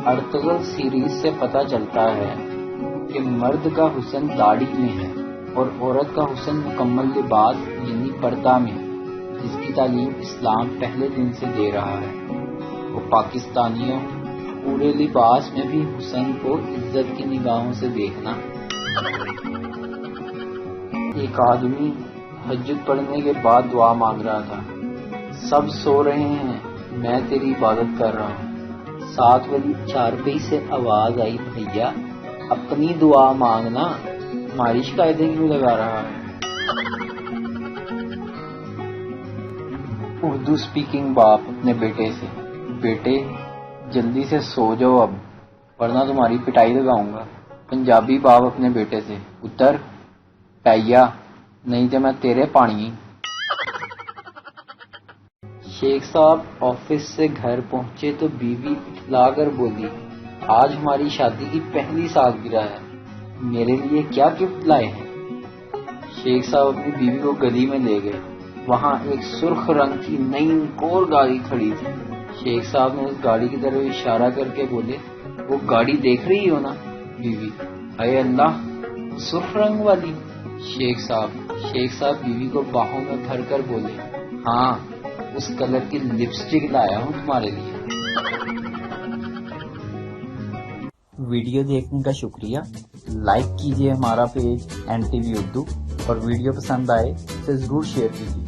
Ertugrul series سے پتہ چلتا ہے کہ مرد کا حسن داڑھی میں ہے اور عورت کا حسن مکمل لباس یعنی پردہ میں، جس کی تعلیم اسلام پہلے دن سے دے رہا ہے۔ وہ پاکستانیوں، پورے لباس میں بھی حسن کو عزت کی نگاہوں سے دیکھنا۔ ایک آدمی تہجد پڑھنے کے بعد دعا مانگ رہا تھا۔ سب سو رہے ہیں، میں تیری عبادت کر رہا ہوں۔ ساتھ والی چارپائی سے آواز آئی، بھیا اپنی دعا مانگنا، ہماری شکایتیں کیوں لگا رہا ہے؟ اردو سپیکنگ باپ اپنے بیٹے سے، بیٹے جلدی سے سو جاؤ اب ورنہ تمہاری پٹائی لگاؤں گا۔ پنجابی باپ اپنے بیٹے سے، پتر پیا نہیں تو میں تیرے پانی۔ شیخ صاحب آفس سے گھر پہنچے تو بیوی اٹھلا کر بولی، آج ہماری شادی کی پہلی سالگرہ ہے، میرے لیے کیا گفٹ لائے ہیں؟ شیخ صاحب اپنی بیوی کو گلی میں لے گئے، وہاں ایک سرخ رنگ کی نئی اور گاڑی کھڑی تھی۔ شیخ صاحب نے اس گاڑی کی طرف اشارہ کر کے بولے، وہ گاڑی دیکھ رہی ہو نا؟ بیوی، اے اللہ، سرخ رنگ والی؟ شیخ صاحب بیوی کو باہوں میں بھر کر بولے، ہاں اس کلر کی لپسٹک لایا ہوں تمہارے لیے۔ ویڈیو دیکھنے کا شکریہ۔ لائک کیجیے ہمارا پیج NTV اردو، اور ویڈیو پسند آئے تو ضرور شیئر کیجیے۔